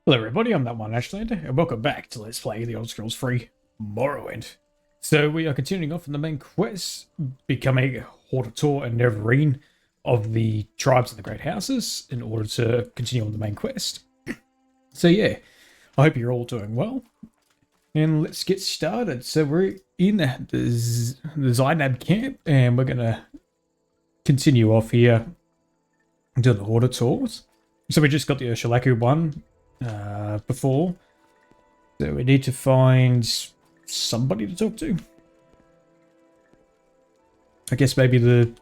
Hello everybody, I'm ThatOneAshlander, and welcome back to Let's Play the Elder Scrolls 3 Morrowind. So we are continuing off in the main quest, becoming Hortator and Nerevarine of the tribes of the Great Houses in order to continue on the main quest. So yeah, I hope you're all doing well. And let's get started. So we're in the Zainab camp, and we're going to continue off here until the Hortators. So we just got the Ursulaku one before, so we need to find somebody to talk to. I guess maybe the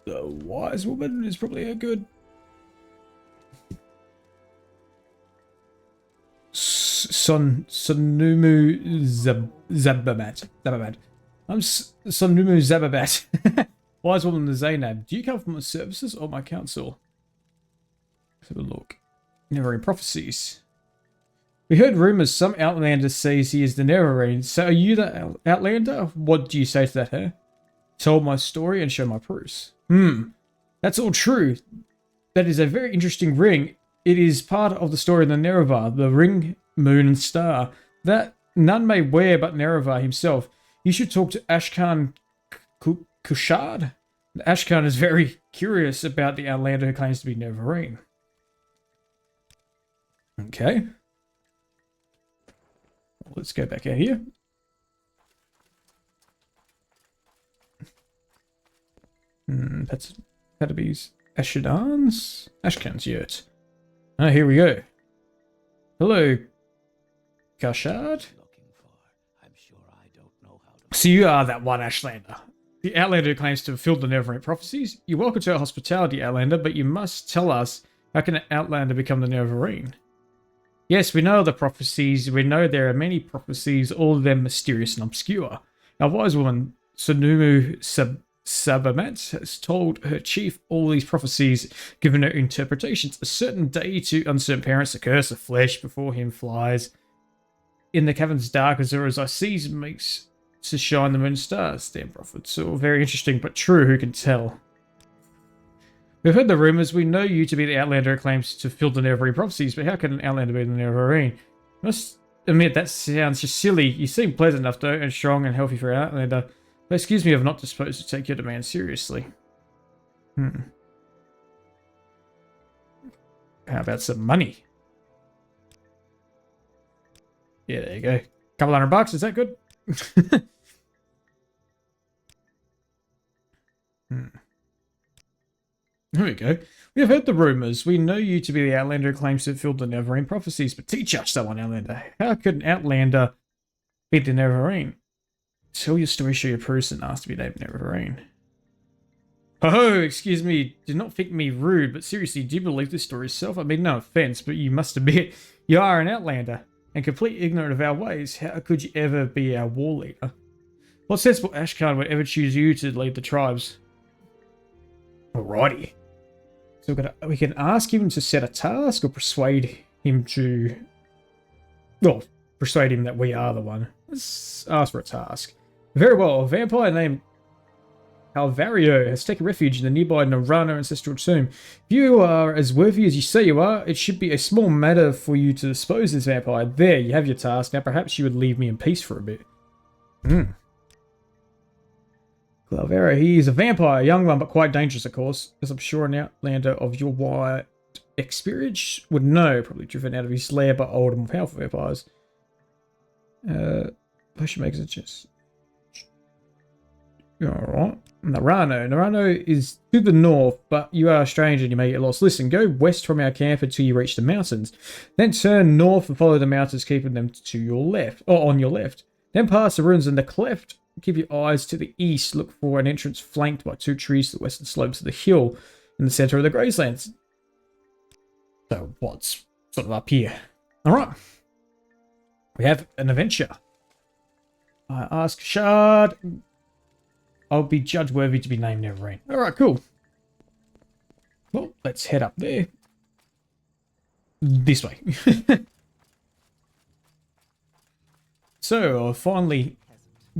wise woman is probably a good Sunumu Zababat. I'm Sunumu Zababat. Wise woman the Zainab, do you come from my services or my council? Let's have a look. Nerevarine prophecies. We heard rumors some outlander says he is the Nerevarine. So are you the outlander? What do you say to that, huh? Tell my story and show my proofs. That's all true. That is a very interesting ring. It is part of the story of the Nerevar, the ring, moon, and star, that none may wear but Nerevar himself. You should talk to Ashkan Kushard. Ashkan is very curious about the outlander who claims to be Nerevarine. Okay. Let's go back out here. That's gotta be Ashkan's yurt. Oh, here we go. Hello, Kushard. So you are that one Ashlander. The Outlander who claims to have filled the Nerevarine prophecies. You're welcome to our hospitality, Outlander, but you must tell us, how can an Outlander become the Nerevarine? Yes, we know the prophecies. We know there are many prophecies, all of them mysterious and obscure. Our wise woman, Sunumu Sabamat, has told her chief all these prophecies, given her interpretations. A certain day to uncertain parents, the curse of flesh before him flies. In the cavern's dark azuras I sees makes to shine the moon stars, damn prophets. So very interesting, but true, who can tell? We've heard the rumors. We know you to be the Outlander who claims to fill the Nerevarine prophecies, but how can an Outlander be the Nerevarine? Must admit, that sounds just silly. You seem pleasant enough, though, and strong and healthy for an Outlander. But excuse me, I'm not disposed to take your demand seriously. How about some money? Yeah, there you go. Couple $100, is that good? Here we go. We have heard the rumors. We know you to be the Outlander who claims to have filled the Nerevarine prophecies, but teach us, that one Outlander. How could an Outlander be the Nerevarine? Tell your story, show your proofs, and ask to be named Nerevarine. Oh, excuse me. Do not think me rude, but seriously, do you believe this story itself? I mean, no offense, but you must admit you are an Outlander and completely ignorant of our ways. How could you ever be our war leader? What sensible Ashkan would ever choose you to lead the tribes? Alrighty. So we can ask him to set a task or persuade him to... Well, persuade him that we are the one. Let's ask for a task. Very well. A vampire named Calvario has taken refuge in the nearby Narano ancestral tomb. If you are as worthy as you say you are, it should be a small matter for you to dispose of this vampire. There, you have your task. Now perhaps you would leave me in peace for a bit. Calvario, he is a vampire, a young one, but quite dangerous, of course, as I'm sure an Outlander of your wide experience would know, probably driven out of his lair by old and more powerful vampires. Potion makes it just... Alright. Narano is to the north, but you are a stranger and you may get lost. Listen, go west from our camp until you reach the mountains. Then turn north and follow the mountains, keeping them to your left, or on your left. Then pass the ruins in the cleft. Keep your eyes to the east. Look for an entrance flanked by two trees to the western slopes of the hill in the center of the grazelands. So what's sort of up here? Alright. We have an adventure. I ask Shard. I'll be judged worthy to be named Nerevarine. Alright, cool. Well, let's head up there. This way. So, I finally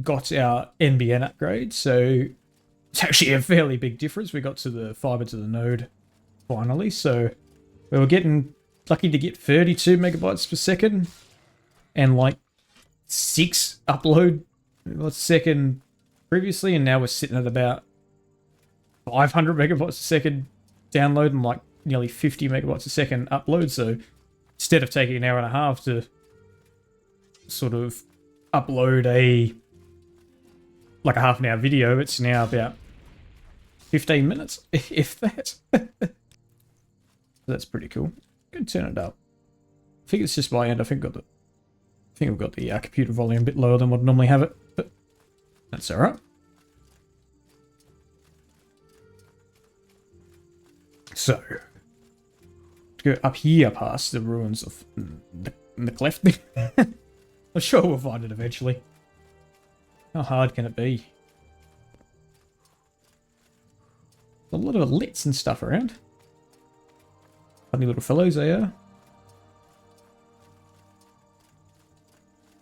got our NBN upgrade, so it's actually a fairly big difference. We got to the fiber to the node finally. So we were getting lucky to get 32 megabytes per second and like 6 upload per second previously, and now we're sitting at about 500 megabytes a second download and like nearly 50 megabytes a second upload. So instead of taking an hour and a half to sort of upload a half an hour video, it's now about 15 minutes, if that. That's pretty cool. Can turn it up. I think it's just my end. I think I've got the computer volume a bit lower than what I normally have it, but that's alright. So, to go up here past the ruins of the cleft. I'm sure we'll find it eventually. How hard can it be? A lot of lits and stuff around. Funny little fellows they are.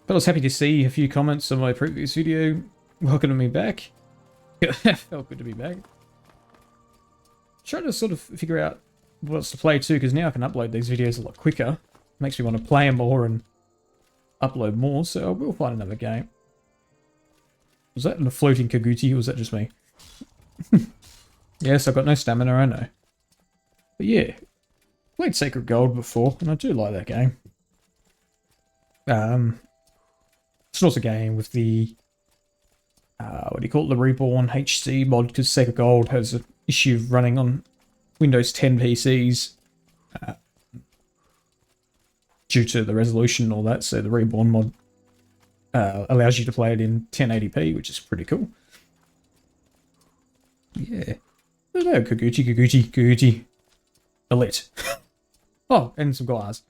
But I was happy to see a few comments on my previous video welcoming me back. It felt good to be back. Trying to sort of figure out what else to play too, because now I can upload these videos a lot quicker. Makes me want to play them more and upload more, so I will find another game. Was that a floating Kaguti, or was that just me? Yes, I've got no stamina, I know. But yeah, played Sacred Gold before, and I do like that game. It's also a game with the, what do you call it, the Reborn HC mod, because Sacred Gold has an issue of running on Windows 10 PCs due to the resolution and all that, so the Reborn mod allows you to play it in 1080p, which is pretty cool. Yeah. I don't know, Kaguti. A lit. Oh, and some glass.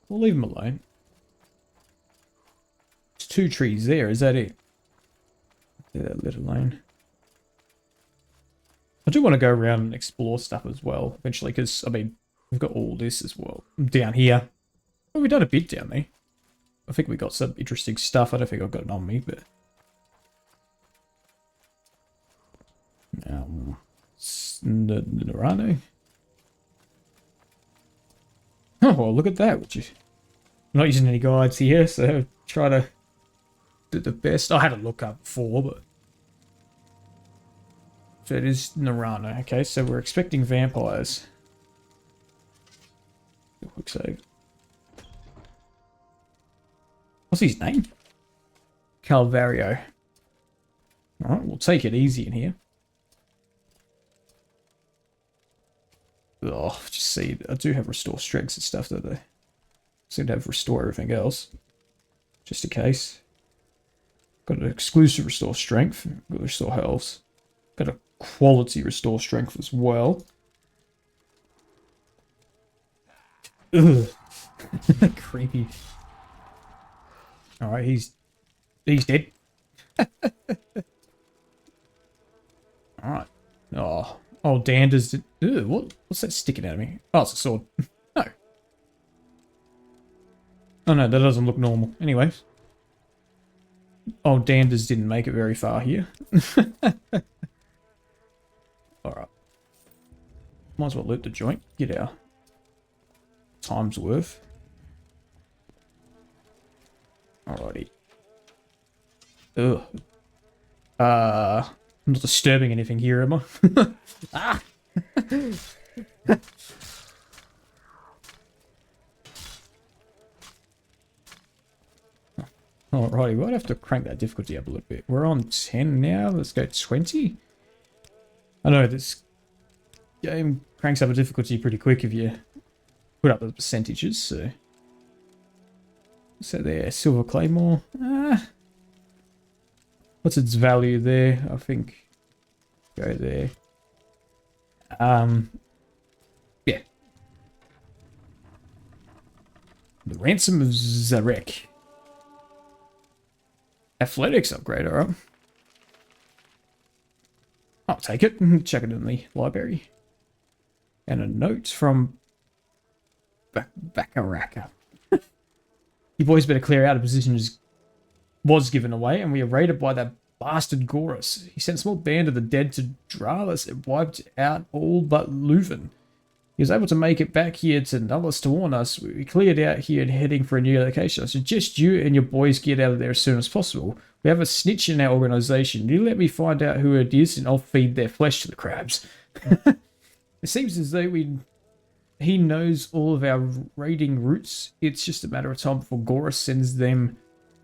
We'll leave them alone. There's 2 trees there, is that it? Leave that lit alone. I do want to go around and explore stuff as well, eventually, because, I mean, we've got all this as well. Down here. Well, we've done a bit down there. I think we got some interesting stuff. I don't think I've got it on me, but... Nerevarine. Oh, well, look at that. I'm not using any guides here, so try to do the best. I had a look up before, but... So it is Nerevarine. Okay, so we're expecting vampires. Quick save. What's his name? Calvario. Alright, we'll take it easy in here. Oh, just see, I do have restore strengths and stuff, don't they? Seem to have restore everything else. Just in case. Got an exclusive restore strength. Got restore health. Got a quality restore strength as well. Ugh. Creepy. Alright, he's dead. Alright. Oh, Danders did. Ew, what's that sticking out of me? Oh, it's a sword. No. Oh no, that doesn't look normal. Anyways. Oh, Danders didn't make it very far here. Alright. Might as well loot the joint. Get our time's worth. Alrighty. Ugh. I'm not disturbing anything here, am I? Ah! Alrighty, we'll have to crank that difficulty up a little bit. We're on 10 now. Let's go 20. I know this game cranks up a difficulty pretty quick if you put up the percentages, so... So there, Silver Claymore. What's its value there? I think go there. Yeah. The Ransom of Zarek. Athletics upgrade, alright. I'll take it. Check it in the library. And a note from Bakaraka. You boys better clear out. A position was given away, and we are raided by that bastard Gorus. He sent a small band of the dead to Dralas and wiped out all but Leuven. He was able to make it back here to Nullis to warn us. We cleared out here and heading for a new location. I suggest you and your boys get out of there as soon as possible. We have a snitch in our organization. You let me find out who it is and I'll feed their flesh to the crabs. It seems as though he knows all of our raiding routes. It's just a matter of time before Gora sends them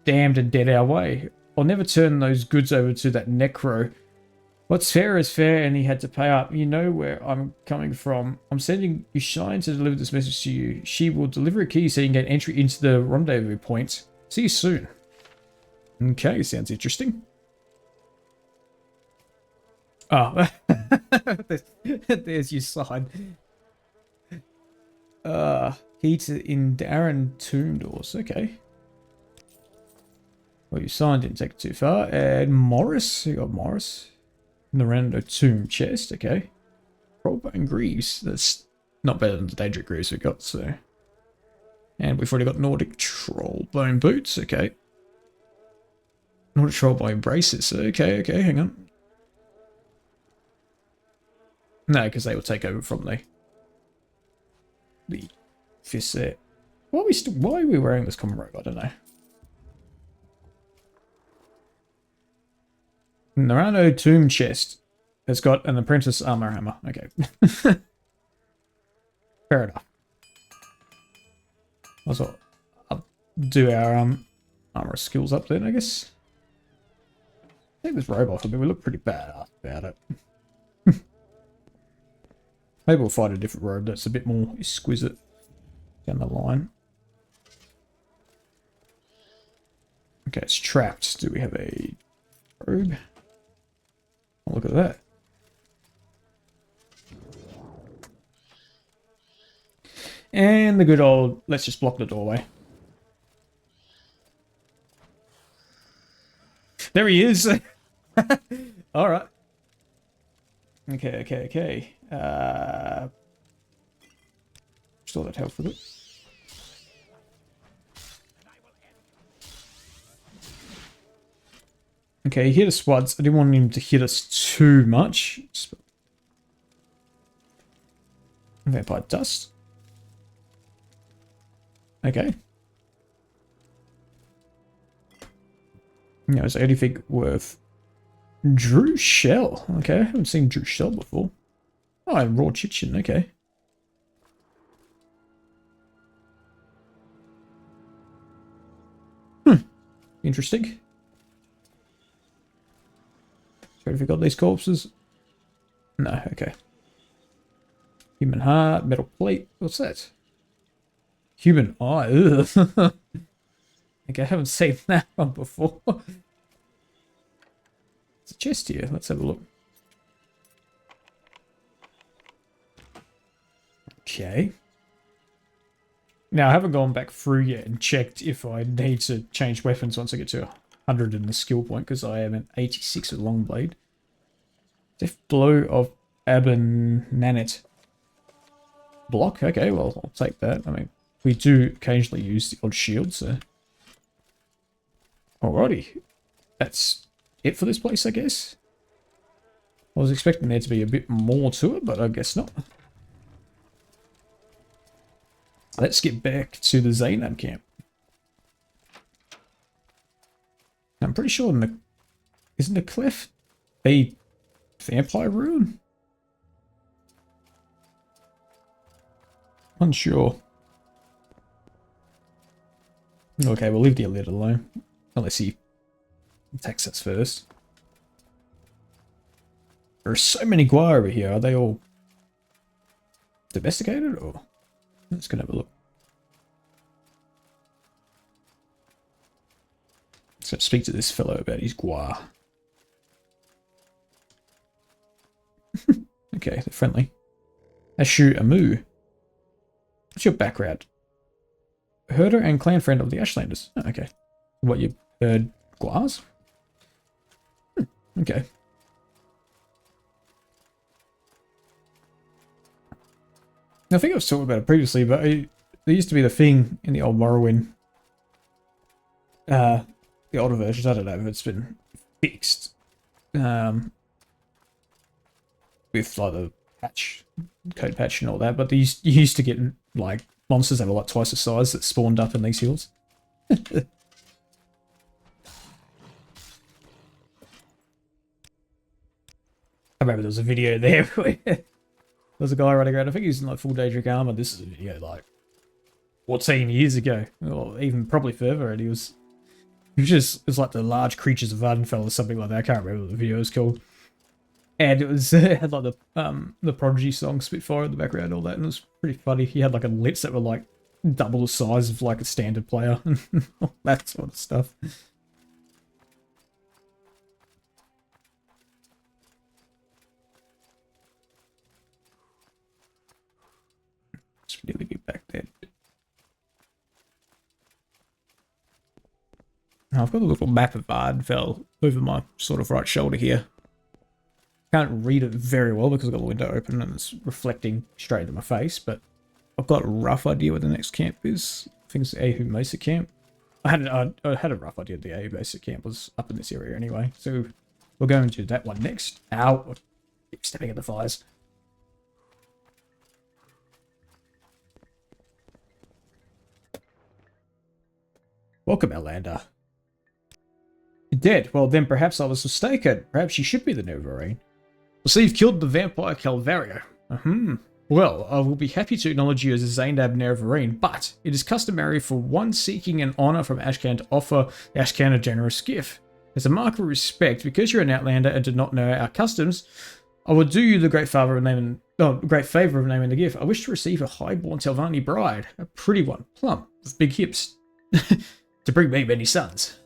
damned and dead our way. I'll never turn those goods over to that necro. What's fair is fair, and he had to pay up. You know where I'm coming from. I'm sending you Shine to deliver this message to you. She will deliver a key so you can get entry into the rendezvous point. See you soon. Okay, sounds interesting. Oh, there's your sign. Heat in Darren Tomb Doors. Okay. Well, you signed, didn't take it too far. And Morris. You got Morris. Norando Tomb Chest. Okay. Trollbone Greaves. That's not better than the Daedric Greaves we got, so. And we've already got Nordic Trollbone Boots. Okay. Nordic Trollbone Braces. Okay, hang on. No, because they will take over from the fist there. Why are we wearing this common robe? I don't know. Norando Tomb Chest has got an apprentice armor hammer. Okay. Fair enough. Also, I'll do our armor skills up then, I guess. Take this robe off. I mean, we look pretty badass about it. Maybe we'll find a different robe that's a bit more exquisite down the line. Okay, it's trapped. Do we have a robe? Oh, look at that. And the good old, let's just block the doorway. There he is. All right. Okay. Still that help with it. Okay, he hit us once. I didn't want him to hit us too much. Vampire Dust. Okay. No, is there anything worth... Drew Shell. Okay, I haven't seen Drew Shell before. Oh, and Raw Chichen. Okay. Interesting. So have we got these corpses? No, okay. Human heart, metal plate. What's that? Human eye. Ugh. Okay, I haven't seen that one before. It's a chest here. Let's have a look. Okay. Now, I haven't gone back through yet and checked if I need to change weapons once I get to 100 in the skill point, because I am at 86 with Longblade. Death Blow of Addamasartus. Block? Okay, well, I'll take that. I mean, we do occasionally use the odd shield, so... Alrighty. That's it for this place, I guess. I was expecting there to be a bit more to it, but I guess not. Let's get back to the Zainab camp. I'm pretty sure isn't the cliff a vampire ruin? Unsure. Okay, we'll leave the elite alone. Unless he attacks us first. There are so many Gwar over here. Are they all domesticated or? Let's go have a look. Let's go speak to this fellow about his Gwar. Okay, they're friendly. Ashu Amu. What's your background? Herder and clan friend of the Ashlanders. Oh, okay. What, you heard Gwars? Okay. I think I was talking about it previously, but there used to be the thing in the old Morrowind. The older versions, I don't know if it's been fixed. With like the patch code patch and all that, but you used to get like monsters that were like twice the size that spawned up in these hills. I remember there was a video there where there was a guy running around. I think he was in like full Daedric armor. This is a video like 14 years ago, or even probably further, and it was like the large creatures of Unwell or something like that. I can't remember what the video was called. And it was it had like the Prodigy song Spitfire in the background and all that, and it was pretty funny. He had like a lits that were like double the size of like a standard player and all that sort of stuff. Just really get back there. Now I've got a little map of Unwell over my sort of right shoulder here. Can't read it very well because I've got the window open and it's reflecting straight into my face, but I've got a rough idea where the next camp is. I think it's the Ahu Mesa camp. I had a rough idea the Ahu Mesa camp was up in this area anyway, so we're going to that one next. Ow! I keep stepping at the fires. Welcome, Outlander. You're dead. Well, then perhaps I was mistaken. Perhaps you should be the Nerevarine. So you've killed the vampire Calvario. Well, I will be happy to acknowledge you as a Zainab Nerevarine, but it is customary for one seeking an honor from Ashcan to offer Ashcan a generous gift. As a mark of respect, because you're an Outlander and do not know our customs, I will do you the great favor of naming the gift. I wish to receive a highborn Telvanni bride, a pretty one, plump, with big hips, to bring me many sons.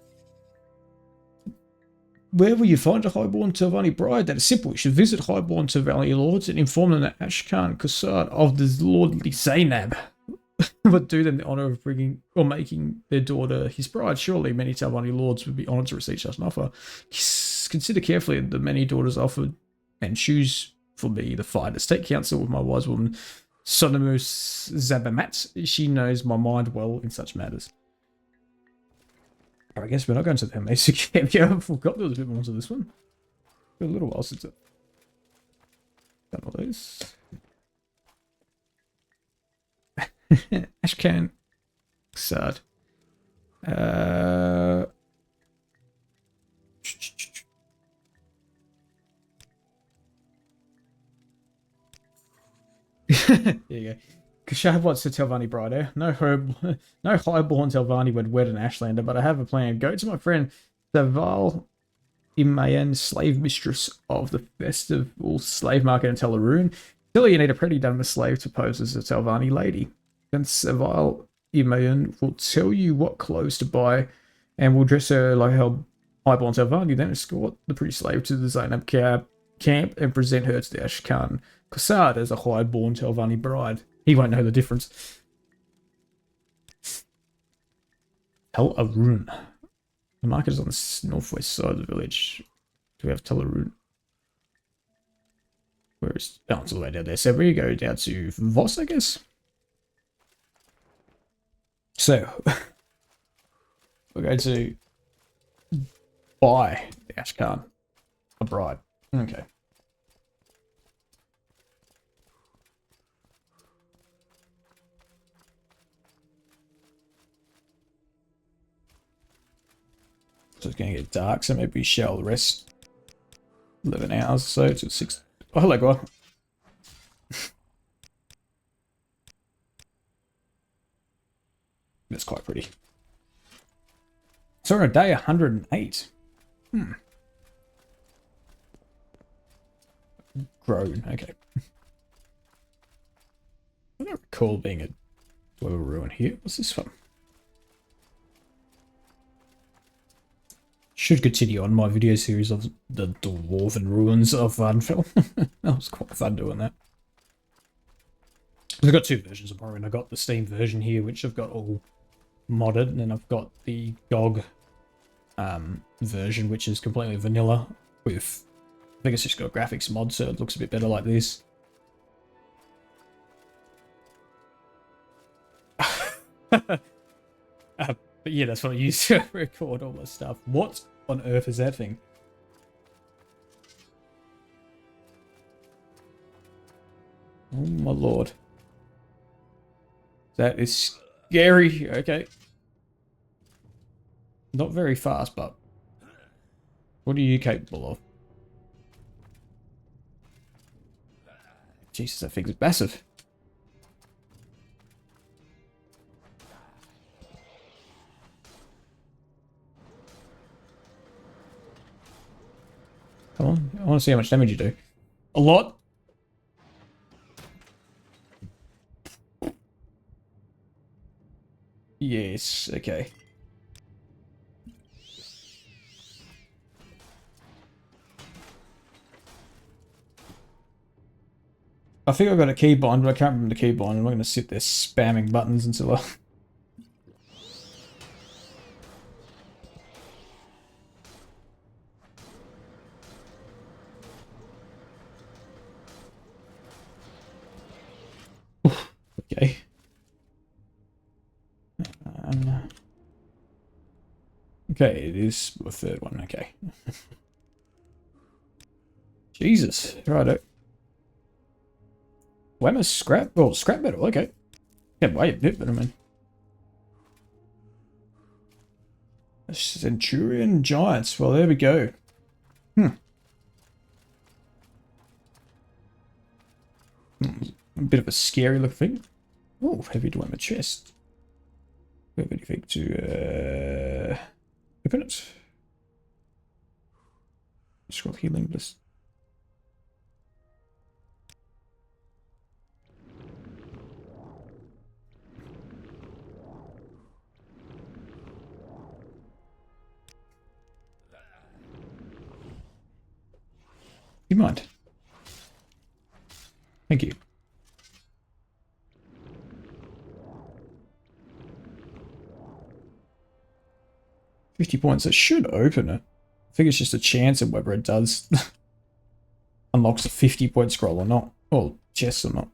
Where will you find a highborn Telvanni bride? That is simple. You should visit highborn Telvanni lords and inform them that Arkngthand of the lordly Zainab would do them the honor of bringing or making their daughter his bride. Surely many Telvanni lords would be honored to receive such an offer. Consider carefully the many daughters offered and choose for me the finest. Take counsel with my wise woman, Sonomus Zabamat. She knows my mind well in such matters. I guess we're not going to the Mesa camp. Yeah, I forgot there was a bit more to this one. A little while since I've done all those. Ashcan. Sad. There you go. Kashav wants to Telvanni bride, eh? No highborn Telvanni would wed an Ashlander, but I have a plan. Go to my friend Saval Imayan, slave mistress of the festival slave market in Telarune. Tell her you need a pretty dumb slave to pose as a Telvanni lady. Then Saval Imayan will tell you what clothes to buy and will dress her like her highborn Telvanni, then escort the pretty slave to the Zainab camp and present her to the Ashcan Kassad as a highborn Telvanni bride. He won't know the difference. Telarune. The market is on the northwest side of the village. Do we have Telarune? Where is... Oh, it's all the way down there. So we go down to Voss, I guess. So, we're going to buy the Ashcan a bride. Okay. So it's going to get dark, so maybe we shall rest 11 hours or so to 6. Oh, hello, guy. That's quite pretty. So we're on day 108. Grown, okay. I don't recall being a dweller ruin here. What's this one? Should continue on my video series of the Dwarven Ruins of Unwell. That was quite fun doing that. I've got two versions of Morrowind. I've got the Steam version here, which I've got all modded, and then I've got the GOG version, which is completely vanilla with, I think it's just got graphics mod, so it looks a bit better like this. But yeah, that's what I use to record all this stuff. What on earth is that thing? Oh my lord. That is scary. Okay. Not very fast, but what are you capable of? Jesus, that thing's massive. Come on, I want to see how much damage you do. A lot. Yes, okay. I think I've got a keybind, but I can't remember the keybind. I'm not going to sit there spamming buttons until I... Okay. Okay, it is the third one. Okay. Jesus. Righto. Whammer scrap? Oh, scrap metal. Okay. Yeah, wait a bit, but I mean... Centurion Giants. Well, there we go. A bit of a scary looking thing. Oh, heavy to my chest. Do you have anything to open it? Scroll healing bliss. You mind? Thank you. £50. It should open it. I think it's just a chance of whether it does unlocks a 50-point scroll or not. Or chest or not.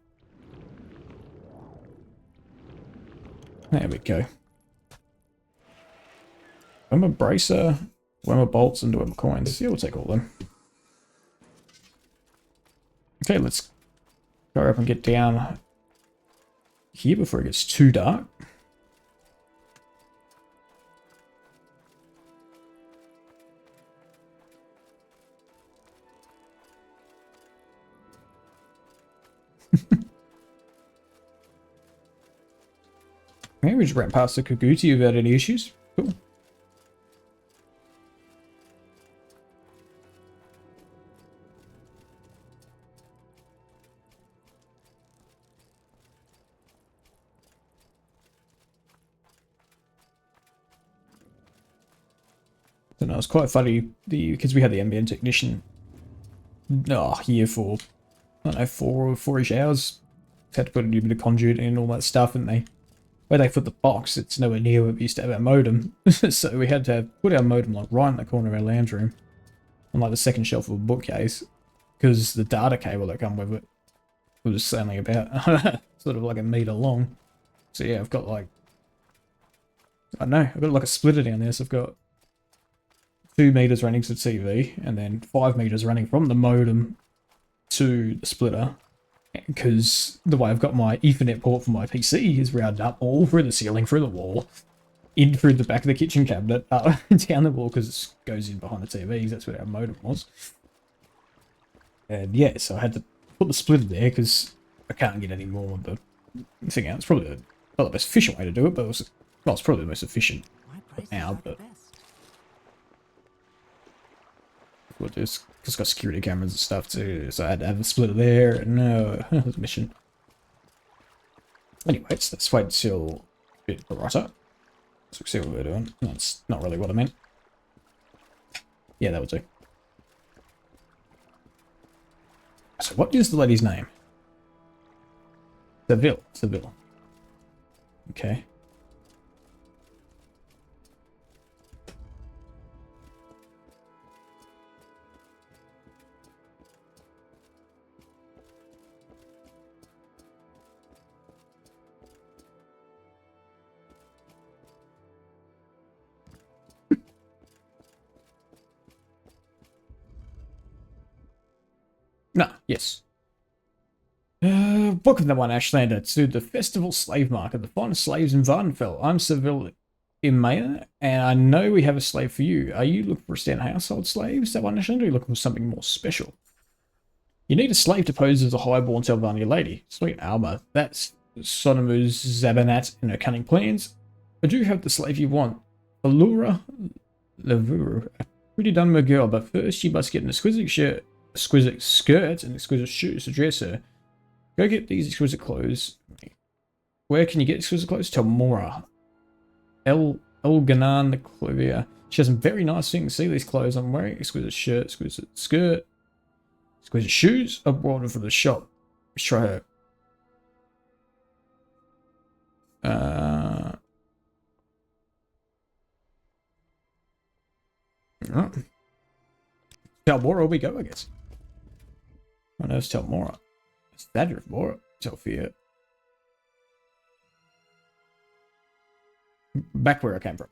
There we go. Whammer bracer, Whammer bolts, and Whammer coins. Yeah, we'll take all of them. Okay, let's go up and get down here before it gets too dark. Okay, we just ran past the Kaguti without any issues. Cool. So no, it's quite funny because we had the ambient technician here for I don't know 4-ish hours. Had to put a new bit of conduit in and all that stuff, and where they put the box, it's nowhere near where we used to have our modem. So we had to put our modem like right in the corner of our lounge room on like the second shelf of a bookcase because the data cable that come with it was only about sort of like a meter long. So yeah, I've got like I don't know, I've got like a splitter down there, so I've got 2 meters running to the TV and then 5 meters running from the modem to the splitter, because the way I've got my Ethernet port for my PC is routed up all through the ceiling, through the wall, in through the back of the kitchen cabinet, down the wall because it goes in behind the TVs. That's where our modem was. And yeah, so I had to put the splitter there because I can't get any more of the thing out. It's probably not the most efficient way to do it, but it's probably the most efficient now, but we'll just it's got security cameras and stuff too, so I had to have a splitter there, and it was a mission. Anyways, let's wait until a bit brighter. So we see what we're doing. That's not really what I meant. Yeah, that would do. So what is the lady's name? Seville. Okay. No, yes. welcome the One Ashlander to the Festival Slave Market, the finest slaves in Vardenfell. I'm Seville Imaya, and I know we have a slave for you. Are you looking for a standard household slave, that One Ashlander, or are you looking for something more special? You need a slave to pose as a highborn Telvanni lady. Sweet Alma, that's Sonomu's Zabanat and her cunning plans. I do have the slave you want. Allura Lavuru, a pretty dumb girl, but first you must get an exquisite skirt and exquisite shoes to dress her. Go get these exquisite clothes. Where can you get exquisite clothes? Balmora. Elganan Clovia. She has some very nice things. See these clothes I'm wearing? Exquisite shirt, exquisite skirt, exquisite shoes. I brought them from the shop. Let's try her. Right. Balmora we go, I guess. Oh no, it's Balmora. It's that of Mora. Telfia. Back where I came from.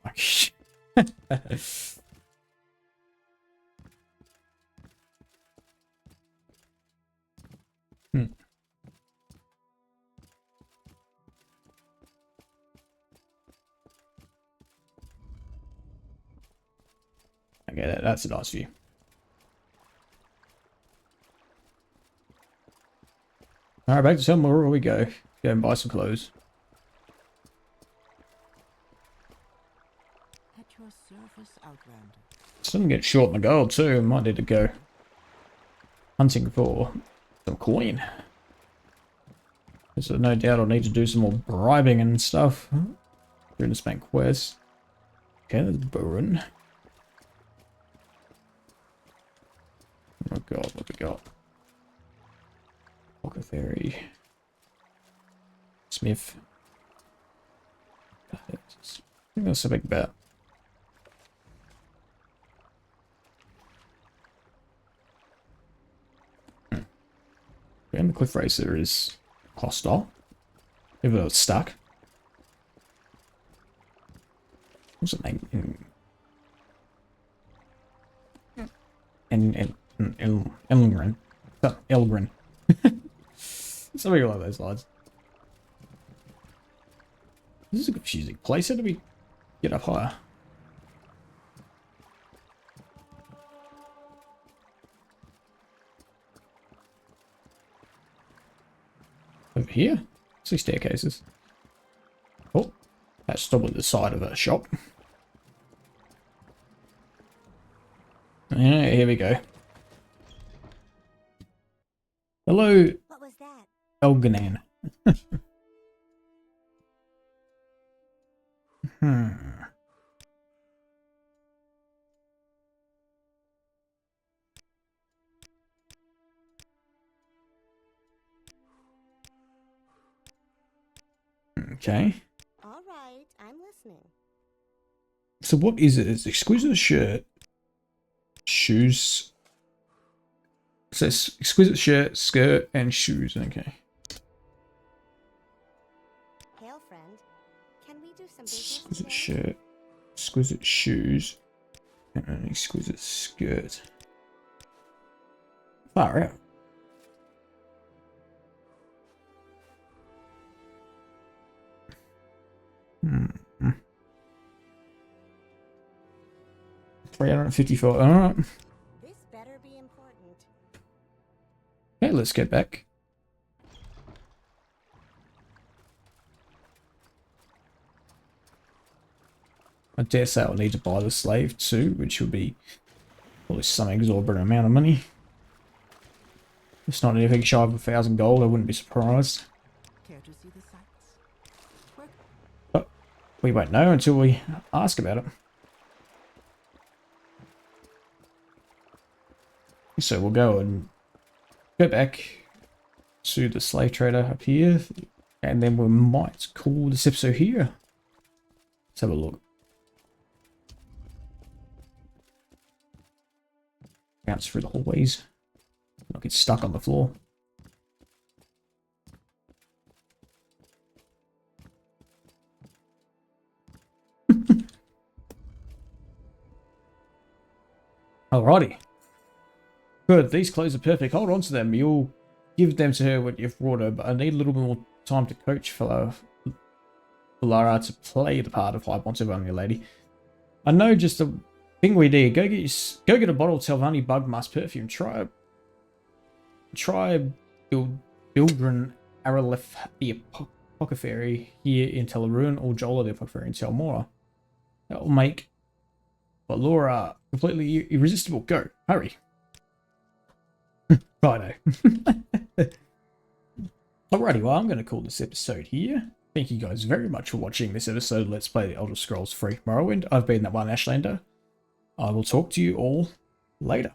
Okay, that's a nice view. Alright, back to somewhere we go. Go and buy some clothes. At your service, Outlander. Starting to get short on the gold too. I might need to go hunting for some coin. So no doubt I'll need to do some more bribing and stuff during this main quest. Okay, there's Borean. Oh god, what we got? Walker Fairy. Smith. I think that's a big bet. And the Cliff Racer is hostile. Even though it's stuck. What's the name? Elgrin. Elgrin. Something along those lines. This is a confusing place. How do we get up higher? Over here? See staircases. Oh, that's still at the side of a shop. Yeah, here we go. Hello, What was that? Elganan. Okay. All right, I'm listening. So what is it? It's exquisite shirt, shoes. It says exquisite shirt, skirt, and shoes. Okay. Hail, friend. Can we do some business Exquisite together? shirt, exquisite shoes, and an exquisite skirt. Far out. Hmm. 354. Alright. This better be important. Okay, let's get back. I dare say I'll need to buy the slave too, which would be probably some exorbitant amount of money. It's not anything shy of 1,000 gold, I wouldn't be surprised. Care to see the sights? Work. But we won't know until we ask about it. So we'll go and go back to the slave trader up here, and then we might call this episode here. Let's have a look. Bounce through the hallways. Not get stuck on the floor. Alrighty. Good, these clothes are perfect. Hold on to them. You'll give them to her when you've brought her, but I need a little bit more time to coach fellow Lara to play the part of High Pontiff only lady. I know just the thing we need. Go get a bottle of Telvanni Bug Mask perfume. Try Bildren Aralef the Apothecary here in Teleruin, or Jola the Apothecary in Balmora. That will make Balmora completely irresistible. Go, hurry. Righto. Alrighty, well, I'm going to call this episode here. Thank you guys very much for watching this episode of Let's Play the Elder Scrolls 3 Morrowind. I've been ThatOneAshlander. I will talk to you all later.